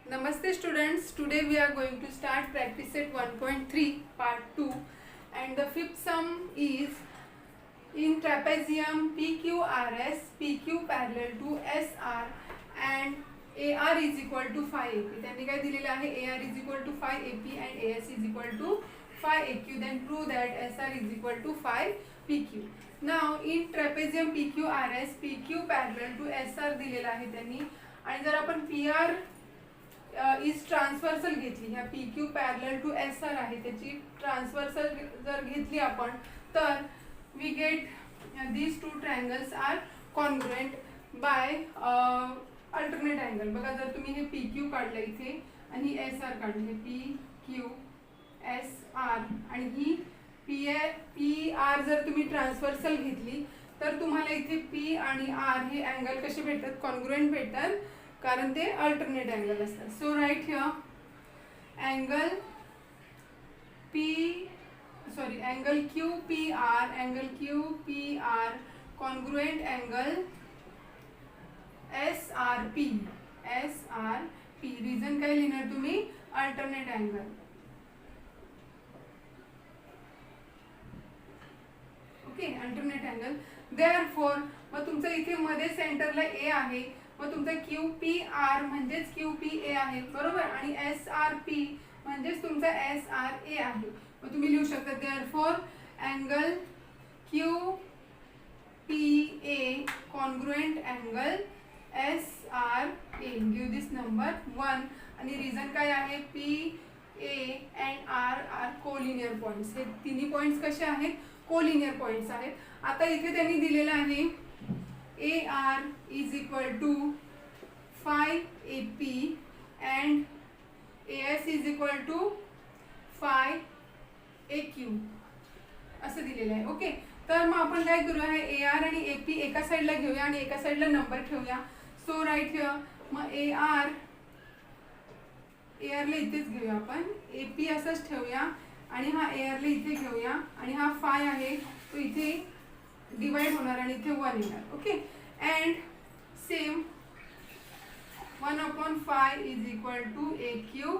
Namaste students, today we are going to start practice set 1.3 part 2 and the fifth sum is in trapezium PQRS, PQ parallel to SR and AR is equal to phi AP. त्यांनी काय दिलेलं आहे AR is equal to phi AP and AS is equal to phi AQ. Then prove that SR is equal to phi PQ. Now in trapezium PQRS, PQ parallel to SR दिलेला आहे त्यांनी आणि जर आपण PR इज ट्रान्सव्हर्सल घेतली ह्या PQ parallel to SR आहे त्याची ट्रान्सव्हर्सल जर घेतली आपण तर we get these two triangles are congruent by alternate angle. बघा जर तुम्ही हे PQ काढलं इथे आणि SR काढले PQ SR आणि ही PR जर तुम्ही ट्रान्सव्हर्सल घेतली तर तुम्हाला इथे P आणि R हे अँगल कसे भेटतात कॉन्ग्रुएंट भेटतात कारण ते अल्टरनेट अँगल असतात. So right here angle QPR congruent angle SRP. Reason काय लिहिणार तुम्ही alternate angle. Okay alternate angle. Therefore मग तुमचं इथे मध्ये सेंटरला A आहे मग तुमचा QPR म्हणजेच QPA आहे बरोबर आणि SRP म्हणजेच तुमचा SRA आहे. मग तुम्ही लिहू शकता therefore angle QPA congruent angle SRA. Give this number 1 आणि रिझन काय आहे PA and R R collinear points. हे तिन्ही पॉइंट्स कसे आहेत कोलिनियर पॉइंट्स आहेत. आता इथे त्यांनी दिलेलं आहे AR is equal to phi AP and AS is equal to phi AQ असं दिलेलं आहे. ओके तर मग आपण काय करूया AR आणि AP एका साईडला घेऊया आणि एका साईडला नंबर ठेवूया. सो राईट हिअर मग ARला इथेच घेऊया आपण AP असंच ठेवूया आणि हा ARला इथे घेऊया आणि हा phi आहे तो इथे डिवाइड होणार आणि इथे 1 येणार. Okay and same 1/phi is equal to AQ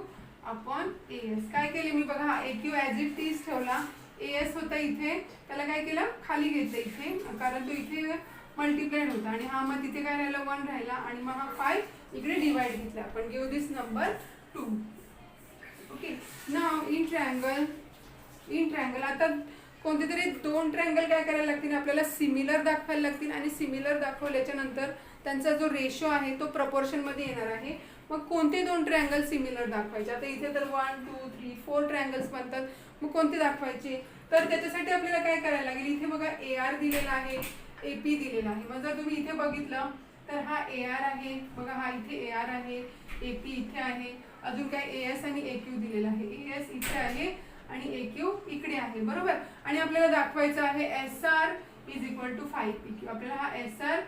upon AS. काय केले मी बघा हा AQ ॲज इट इज ठेवला. AS होता इथे त्याला काय केलं खाली घेतलं इथे कारण तो इथे मल्टिप्लाइड होता आणि हा मग तिथे काय राहिला 1 राहिला आणि मग हा phi इकडे डिवाइड घेतला आपण. Give this number 2. ओके नाव इन ट्रायंगल आता कोणते तरी दोन ट्रायंगल काय करायला लागतील आपल्याला सिमिलर दाखवायला लागतील आणि सिमिलर दाखवल्याच्या नंतर त्यांचा जो रेशो आहे तो प्रपोर्शन मध्ये येणार आहे. मग कोणते दोन ट्रायंगल सिमिलर दाखवायचे. आता इथे तर 1 2 3 4 ट्रायंगल्स बनतात. मग कोणते दाखवायचे तर त्याच्यासाठी आपल्याला काय करायला लागेल. इथे बघा AR दिलेला आहे AP दिलेला आहे. मग जर तुम्ही इथे बघितलं तर हा AR आहे बघा हा इथे AR आहे AP इथे आहे अजून काय AS आणि AQ दिलेला आहे. AS इथे आहे आणि AQ इकडे आहे बरोबर आणि आपल्याला दाखवायचं आहे SR is equal to phi PQ. आपल्याला हा SR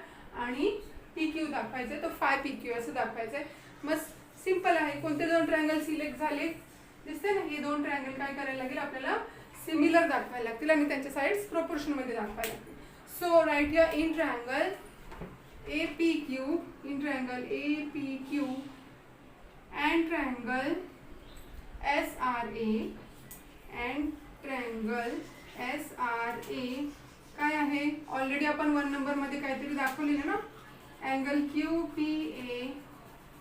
आणि PQ दाखवायचं आहे तो phi PQ असं दाखवायचं आहे. मग सिंपल आहे कोणते दोन ट्रायंगल सिलेक्ट झाले दिसते ना. हे दोन ट्रायंगल काय करायला लागेल आपल्याला सिमिलर दाखवायला लागतील आणि त्यांच्या साइड्स प्रोपोर्शन मध्ये दाखवायला लागतील. So right here in triangle APQ and triangle SRA and triangle SRA काय आहे ऑलरेडी आपण 1 नंबर मध्ये काहीतरी दाखवलेलं ना. Angle QPA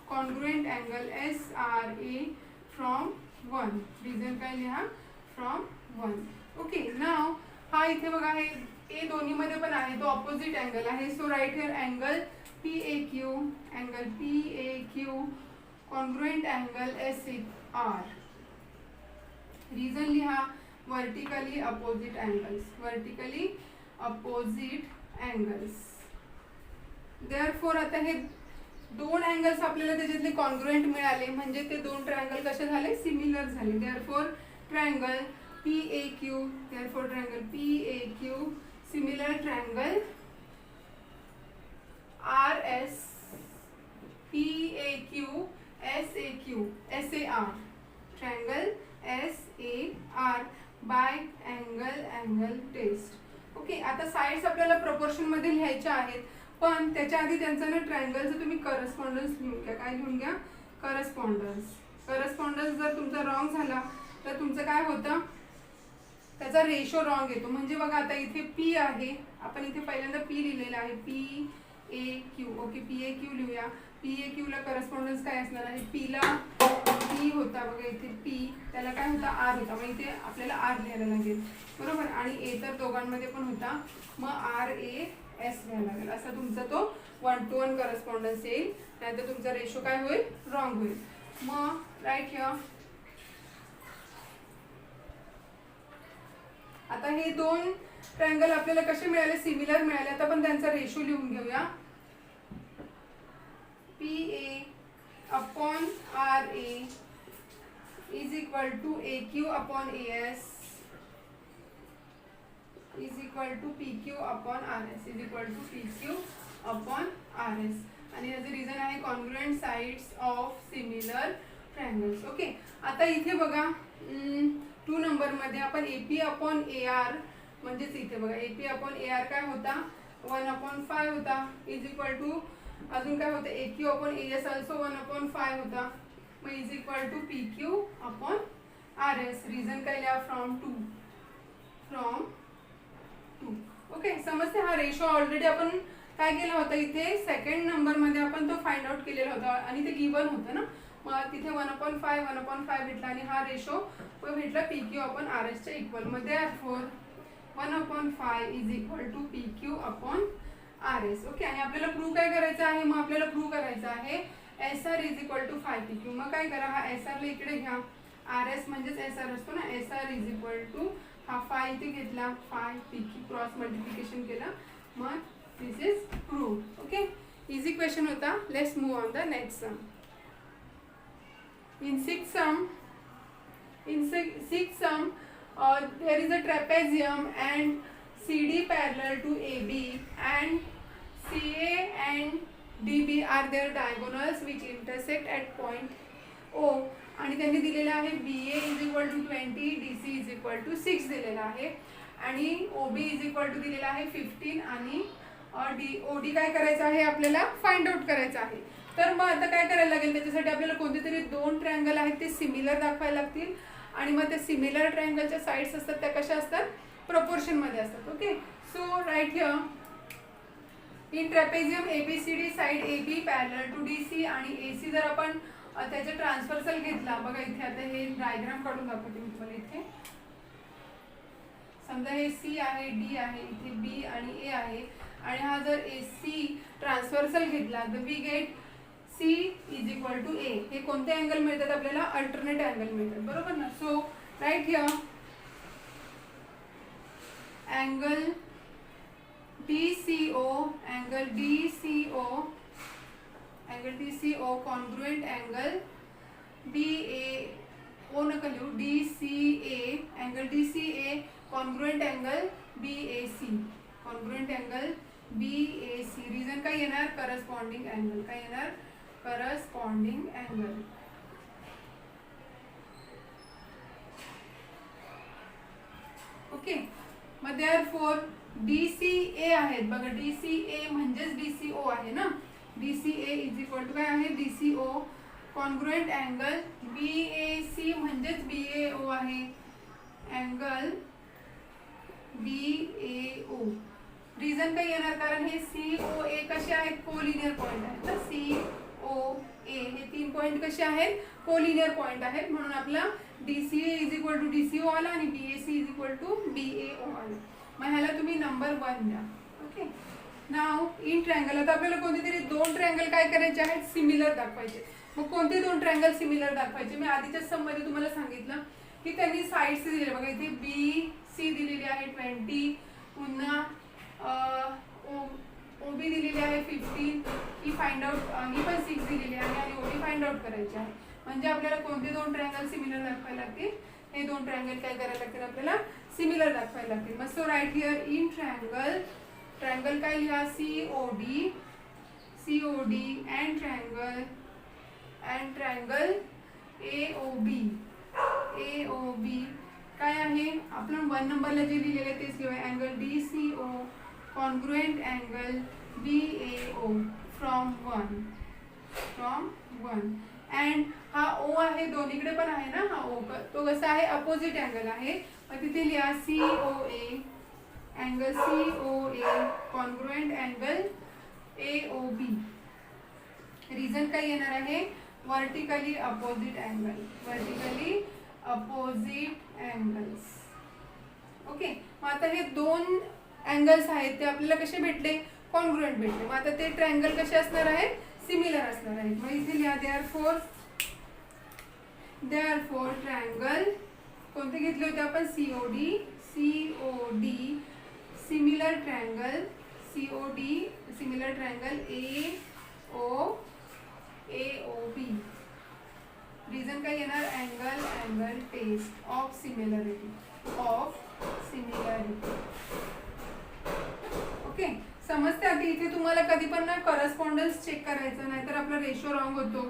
congruent angle SRA from 1. Reason काय लिहा फ्रॉम 1. ओके नाव हा इथे बघा हे A दोन्ही मध्ये पण आहे तो ऑपोजिट अँगल आहे. So right here angle PAQ congruent angle SR. Reason लिहा वर्टिकली अपोजिट अँगल्स. देअरफॉर आता हे दोन अँगल्स आपल्याला त्याच्यातले कॉन्ग्रुएंट मिळाले म्हणजे ते दोन ट्रायंगल कसे झाले सिमिलर झाले. Therefore triangle PAQ similar triangle RS PAQ SAR triangle SAR by angle test. Okay आता साइड्स आपल्याला प्रोपोर्शन मध्ये लिहायच्या आहेत पण त्याच्या आधी त्यांचा ना ट्रायंगलचं तुम्ही करस्पॉन्डन्स लिहून घ्या. काय लिहून घ्या करस्पॉन्डन्स जर तुमचा रॉंग झाला तर तुमचं काय होतं, त्याचा रेशो रॉंग येतो. म्हणजे बघा आता इथे पी आहे, आपण इथे पहिल्यांदा पी लिहिलेला आहे, P A Q. Okay, P A Q लिहूया. पी ए क्यूला करस्पॉन्डन्स काय असणार आहे, पीला पी होता बघा इथे पी, त्याला काय होता आर होता, मग इथे आपल्याला आर लिहायला लागेल बरोबर. आणि ए तर दोघांमध्ये पण होता, मग आर ए एस लिहायला लागेल. असा तुमचा तो 1-to-1 करस्पॉन्डन्स येईल, नाहीतर तुमचा रेशो काय होईल, रॉंग होईल. मग राईट हिअर आता हे दोन ट्रायंगल आपल्याला कसे मिळाले, सिमिलर मिळाले. आता आपण त्यांचा रेशो लिहून घेऊया. P A upon R A is equal to A Q upon A S is equal to P Q upon R S is equal to P Q upon R S. आणि याचं reason आहे congruent sides of similar triangles. Okay, आता इथे बघा 2 नंबरमध्ये आपण AP upon A R, म्हणजेच इथे बघा एपी अपॉन ए आर काय होता 1/5 होता, इज इक्वल टू अजून काय होतं A Q upon A S also 1/5 होता, मग is equal to P Q upon R S. Reason काय लिहा, फ्रॉम टू. ओके, समजते. हा रेशो ऑलरेडी आपण काय केला होता, इथे सेकंड नंबरमध्ये आपण तो फाइंड आउट केलेला होता आणि ते गिवन होतं ना, मग तिथे 1/5 भेटला आणि हा रेशो भेटला पी क्यू अपॉन आर एसच्या इक्वल. मग therefore 1/5 is equal to P Q upon R S. Okay, आणि आपल्याला प्रूव्ह काय करायचं आहे, मग आपल्याला प्रूव्ह करायचं आहे S R is equal to 5 P Q. मग काय करा, हा एस आरला इकडे घ्या, आर एस म्हणजेच एस आर असतो ना, S R is equal to हा 5 इथे घेतला, 5 पी क्यू क्रॉस मल्टिप्लिकेशन केलं, मग this is prove. Okay, easy question होता. Let's move on the next sum. In sixth sum, there is a trapezium and CD parallel to AB and CA and DB are their diagonals which intersect at point O. आणि त्यांनी दिलेलं आहे BA is equal to 20, DC is equal to 6 दिलेला आहे आणि OB is equal to दिलेला आहे 15 आणि OD काय करायचं आहे, आपल्याला फाइंड आउट करायचं आहे. तर मग आता काय करायला लागेल, त्याच्यासाठी आपल्याला कोणते तरी 2 ट्रायंगल आहेत ते सिमिलर दाखवायला लागतील आणि मग त्या सिमिलर ट्रायंगलच्या साइड्स असतात त्या कशा असतात, प्रपोर्शन मध्ये असतात. Okay, so right here in trapezium ABCD side AB parallel to DC आणि AC जर आपण त्याचा ट्रान्सव्हर्सल घेतला, बघा इथे आता हे डायग्राम काढून दाखवते मी तुम्हाला. इथे समजा हे C आहे, D आहे, इथे B आणि A आहे आणि हा जर AC ट्रान्सव्हर्सल घेतला तर we get C is equal to A. हे कोणते अँगल मिळतात आपल्याला, अल्टरनेट अँगल मिळतात बरोबर ना. So right here angle DCO congruent angle BAO नका लिहू, DCA angle DCA congruent angle BAC. Reason काय येणार, करस्पॉन्डिंग अँगल. काय येणार, करस्पॉन्डिंग अँगल. ओके, मग therefore DCA आहेत बघा, DCA म्हणजेच DCO आहे ना, DCA इज इक्वल टू काय आहे, DCO कॉन्ग्रुएंट अँगल BAC म्हणजेच BAO आहे, अँगल BAO. रिझन काय येणार, कारण हे COA कसे आहेत, कोलिनियर पॉइंट आहेत ना, COA हे 3 पॉइंट कसे आहेत, कोलिनियर पॉइंट आहेत, म्हणून आपला DCA is equal to DCO आला आणि BAC is equal to BAO आला. मग ह्याला तुम्ही नंबर 1 द्या. ओके, नाव इन ट्रायंगल. आता आपल्याला कोणते तरी 2 ट्रायंगल काय करायचे आहेत, सिमिलर दाखवायचे. मग कोणते 2 ट्रायंगल सिमिलर दाखवायचे, मी आधीच्या सम मध्ये तुम्हाला सांगितलं की त्यांनी साइड्स दिले बघा, इथे BC दिलेली आहे 20, पुन्हा OB दिलेली आहे 15, ही फाइंड आउट, ही पण 6 दिलेली आहे आणि OD फाइंड आउट करायची आहे. म्हणजे आपल्याला कोणते 2 ट्रायंगल सिमिलर दाखवायला लागतील, हे 2 ट्रायंगल काय करायला लागतील, आपल्याला सिमिलर दाखवायला लागतील. मग so right here in triangle काय लिहा, COD अँड ट्रायंगल AOB काय आहे, आपण 1 नंबरला जे लिहिलेलं आहे तेच लिहूया, angle DCO congruent angle BAO from 1 and हा ओ आहे, दोन्हीकडे पण आहे ना हा ओ, तो कसा आहे अपोजिट अँगल आहे. मग तिथे लिहा COA, angle COA congruent angle AOB. Reason काय येणार आहे, vertically opposite angle, vertically opposite angles. Okay. मग आता हे दोन अँगल्स आहेत ते आपल्याला कसे भेटले, कॉन्ग्रुएंट भेटले. मग आता ते ट्रायंगल कसे असणार आहेत, सिमिलर असणार आहेत. मग इथे लिहा देअरफॉर ट्रायंगल कोणते घेतले होते आपण, COD similar triangle COD similar triangle AOB. Reason काय येणार, angle test of similarity. Okay. समजते. आता इथे तुम्हाला कधी पण ना करस्पॉन्डन्स चेक करायचं, नाहीतर आपला रेशो रॉंग होतो.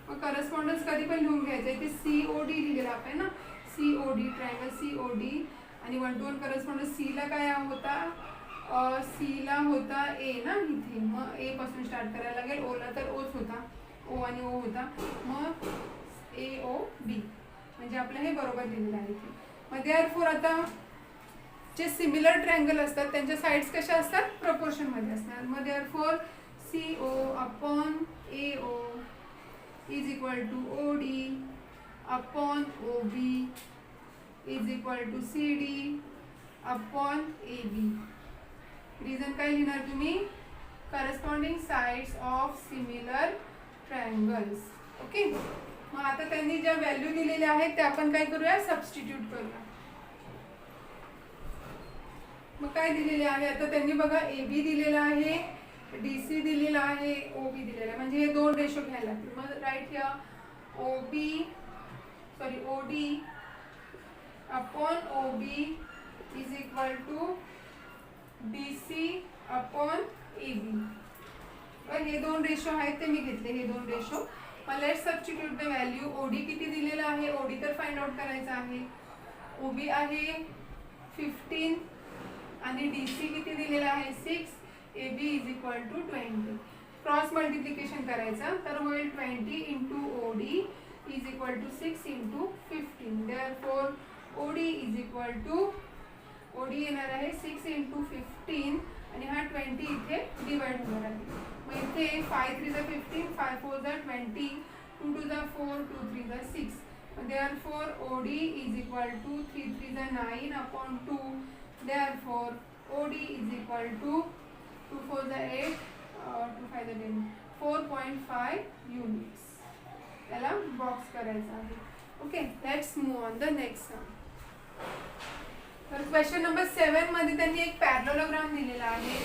मग करस्पॉन्डन्स कधी पण लिहून घ्यायचं. इथे COD लिहिलेला आपण ना, COD ट्रायंगल COD आणि 1 to 1 करस्पॉन्डन्स. C ला काय होता, C ला होता A ना इथे. मग A पासून स्टार्ट करायला लागेल. O ला तर Oच होता, O आणि O होता. मग AOB म्हणजे आपलं हे बरोबर लिहिलेलं आहे इथे. मग देअरफॉर आता जे सिमिलर ट्रायंगल असतात त्यांच्या साइड्स कशा असतात, प्रपोर्शन मध्ये असतात. मग therefore CO upon AO is equal to OD upon OB is equal to CD upon AB. Reason काय लिहिणार तुम्ही, corresponding sides of similar triangles. Okay. मग आता त्यांनी ज्या व्हॅल्यू दिलेल्या आहेत त्या आपण काय करूया, सबस्टिट्यूट करूया. मग काय दिलेले आहे, आता त्यांनी बघा AB दिलेला आहे, DC दिलेला आहे, OB दिलेला आहे. म्हणजे हे दोन रेशो घ्यायला लागतील. मग right here OD upon OB is equal to DC upon AB. हे दोन रेशो आहेत ते मी घेतले, हे दोन रेशो. मग let's substitute the value. OD किती दिलेला आहे, OD तर फाइंड आउट करायचा आहे. OB आहे 15 आणि DC किती दिलेला आहे 6. AB इज इक्वल टू 20. क्रॉस मल्टिप्लिकेशन करायचं तर होईल 20 into OD is equal to 6 into 15. Therefore OD is equal to, OD येणार आहे 6 इंटू 15 आणि हा 20 इथे डिवाइड होणार आहे. मग इथे 5 3 जा 15, 5 4 जा 20, 2 2 जा 4, 2 3 जा 6. Therefore OD is equal to 3 3 जा 9 upon 2. Therefore OD is equal to 2 4 जा 8, 2 5 जा 10, 4.5 units. याला बॉक्स करायचा आहे. Okay. Let's move on the next सम. तर क्वेश्चन नंबर 7 मध्ये त्यांनी एक पॅरलोग्राम दिलेला आहे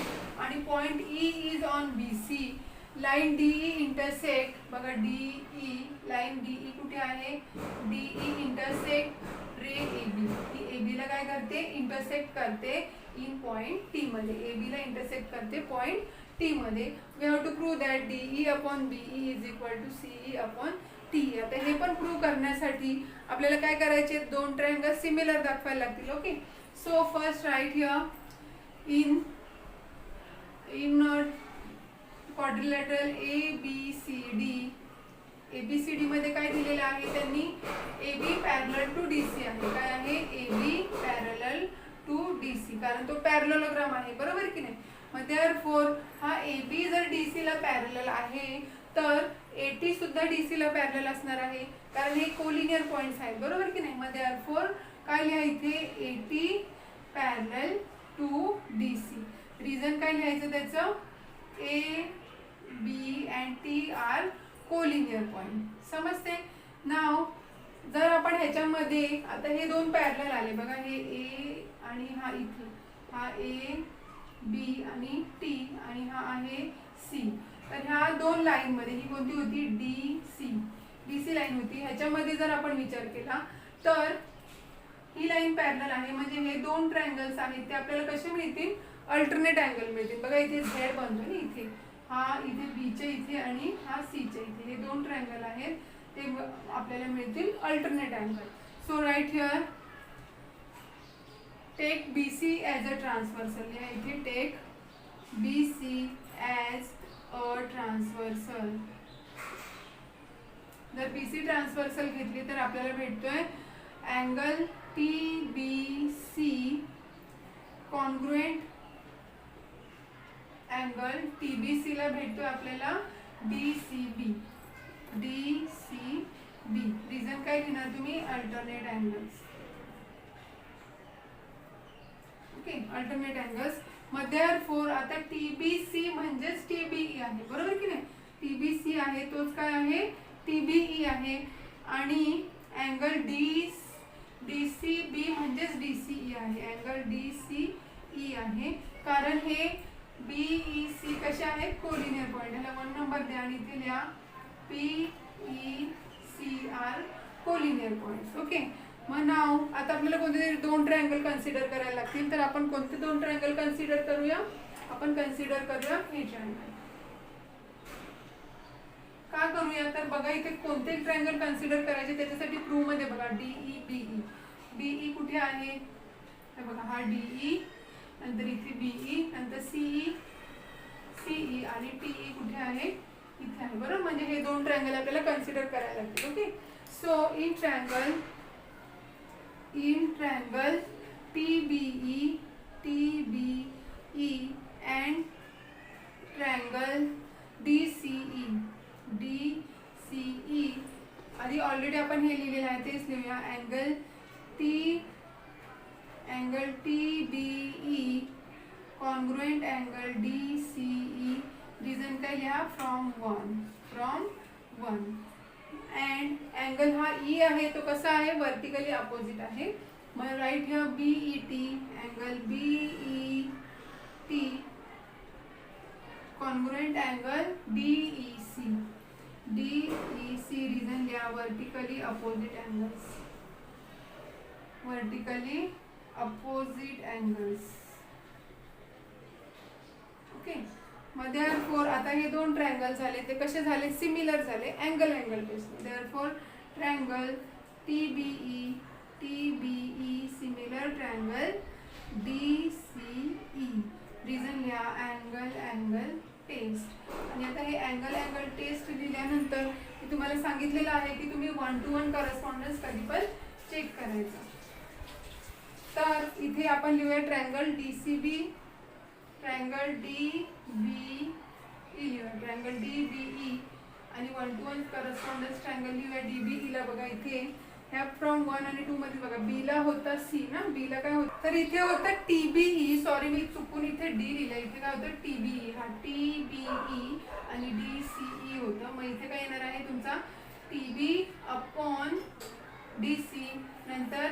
आणि point E is on BC. Line DE intersect, बघा DE लाईन DE कुठे आहे, DE इंटरसेक्ट रे AB. ही AB ला काय करते, इंटरसेक्ट करते इन पॉइंट T मध्ये. AB ला इंटरसेक्ट करते पॉइंट T मध्ये. We have to prove that DE upon BE is equal to CE upon T. आता हे पण प्रूव्ह करण्यासाठी आपल्याला काय करायचे, दोन ट्रायंगल सिमिलर दाखवायला लागतील. Okay. So first right here in quadrilateral ABCD मध्ये काय दिलेलं आहे त्यांनी, AB पॅरलल टू DC आहे. काय आहे, AB पॅरलल टू DC, कारण तो पॅरलोग्राम आहे, बरोबर की नाही. मग देअरफॉर हा AB जर DC ला पॅरलल आहे तर AT सुद्धा DC ला पॅरलल असणार आहे, कारण हे कोलिनियर पॉइंट्स आहेत, बरोबर की नाही. मग देअरफॉर काय लिहा इथे, AT parallel to DC. Reason काय लिहायचं त्याचं, A B and T are collinear point. समजते. नाव जर आपण ह्याच्यामध्ये आता हे दोन पॅरलल आले बघा, हे A आणि हा इथे, हा A B आणि T आणि हा आहे C. तर ह्या दोन लाईन मध्ये ही कोणती होती, DC लाईन होती. ह्याच्यामध्ये जर आपण विचार केला तर ही लाईन पॅरलल आहे, म्हणजे हे दोन ट्रायंगल्स आहेत ते आपल्याला कसे मिळतील, अल्टरनेट अँगल मिळतील. बघा इथे Z बनतो ना, इथे हा इथे B च्या इथे आणि हा C च्या इथे, हे दोन ट्रायंगल आहेत ते आपल्याला मिळतील alternate angle. So right here take BC as a transversal. या इथे take BC as a transversal. जर BC ट्रान्सव्हर्सल घेतली तर आपल्याला भेटतोय angle TBC congruent angle TBC ला भेटतोय आपल्याला DCB. रिझन काय घेणार तुम्ही? Alternate angles. Okay, alternate angles. मग देअरफॉर आता TBC म्हणजेच TBE आहे, बरोबर की नाही? TBC आहे तोच काय आहे? TBE आहे. आणि अँगल DCB म्हणजेच DCE आहे. अँगल DCE आहे कारण हे BEC कसे आहेत? Collinear point. ह्याला 1 नंबर द्या आणि इथे लिहा PECR कोलिनियर पॉइंट्स. ओके, मग नाव आता आपल्याला कोणते तरी 2 ट्रायंगल कन्सिडर करायला लागतील. तर आपण कोणते 2 ट्रायंगल कन्सिडर करूया? आपण कन्सिडर करूया हे ट्रायंगल. का करूया? तर बघा इथे कोणते ट्रायंगल कन्सिडर करायचे त्याच्यासाठी प्रूव्ह मध्ये बघा DE BE कुठे आहे? तर बघा हा DE, नंतर इथे BE, नंतर CE आणि TE कुठे आहे? इथे आहे, बरोबर? म्हणजे हे 2 ट्रायंगल आपल्याला कन्सिडर करायला लागतील. Okay, so in triangle TBE and triangle DCE आधी ऑलरेडी आपण हे लिहिलेलं आहे तेच लिहूया. Angle TBE congruent angle DCE. Reason काय लिहा? फ्रॉम 1 अँड अँगल हा E आहे तो कसा आहे? वर्टिकली अपोजिट आहे. मग राईट ह्या BET angle BET congruent angle DEC. Reason लिहा वर्टिकली अपोजिट अँगल्स. ओके, मग देअरफॉर आता हे 2 ट्रायंगल झाले ते कसे झाले? सिमिलर झाले angle base. Therefore triangle TBE similar triangle DCE. Reason लिहा अँगल टेस्ट. आणि आता हे अँगल टेस्ट लिहिल्यानंतर मी तुम्हाला सांगितलेलं आहे की तुम्ही 1 to 1 करस्पॉन्डन्स कधी पण चेक करायचा. तर इथे आपण लिहूया ट्रायंगल DCB, ट्रायंगल DBE लिहूया, ट्रायंगल DBE आणि 1 to 1 करस्पॉन्डन्स ट्रायंगल लिहूया DBE ला. बघा इथे ह्या फ्रॉम 1 आणि 2 मध्ये बघा B ला होता C ना, B ला काय होतं? तर इथे होतं TBE. सॉरी मी चुकून इथे D लिहिलं. इथे काय होतं? TBE. हा TBE आणि DCE होतं. मग इथे काय येणार आहे तुमचा? TB अपॉन DC, नंतर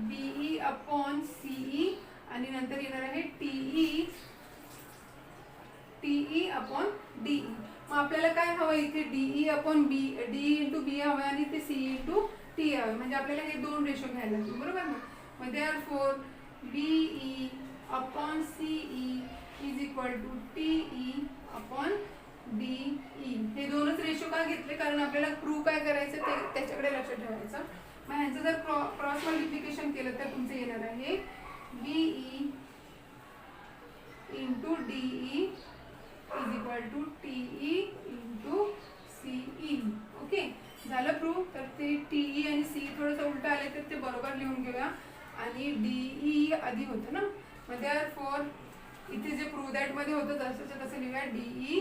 BE अपॉन CE आणि नंतर येणार आहे TE अपॉन DE. मग आपल्याला काय हवं इथे? DE upon B, D into B हवं आणि ते C इंटू T हवं. म्हणजे आपल्याला हे 2 रेशो घ्यायला लागतील, बरोबर ना? मग therefore BE upon CE is equal to TE upon DE. हे 2च रेशो का घेतले? कारण आपल्याला प्रूव्ह काय करायचं ते त्याच्याकडे लक्ष ठेवायचं. मग ह्यांचं जर क्रॉस मल्टिप्लिकेशन केलं तर तुमचं येणार आहे BE into DE is equal to TE into CE. Okay, झालं प्रूव्ह. तर ते TE आणि CE थोडंसं उलटं आले तर ते बरोबर लिहून घेऊया. आणि DE आधी होतं ना, मग देअरफॉर इथे जे प्रूव्ह दॅट मध्ये होतं तसंच तसं लिहूया DE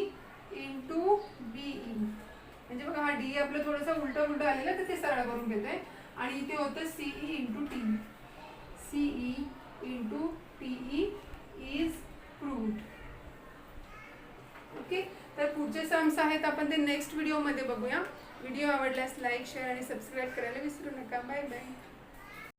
इंटू BE. म्हणजे बघा हा DE आपलं थोडंसं उलटं आलेलं तर ते सरळ करून घेतोय. आणि इथे होतं CE into TE. CE into TE is proved. Okay, तर पुढचे सम्स आहेत आपण ते नेक्स्ट व्हिडिओमध्ये बघूया. व्हिडिओ आवडल्यास लाईक, शेअर आणि सबस्क्राईब करायला विसरू नका. Bye bye.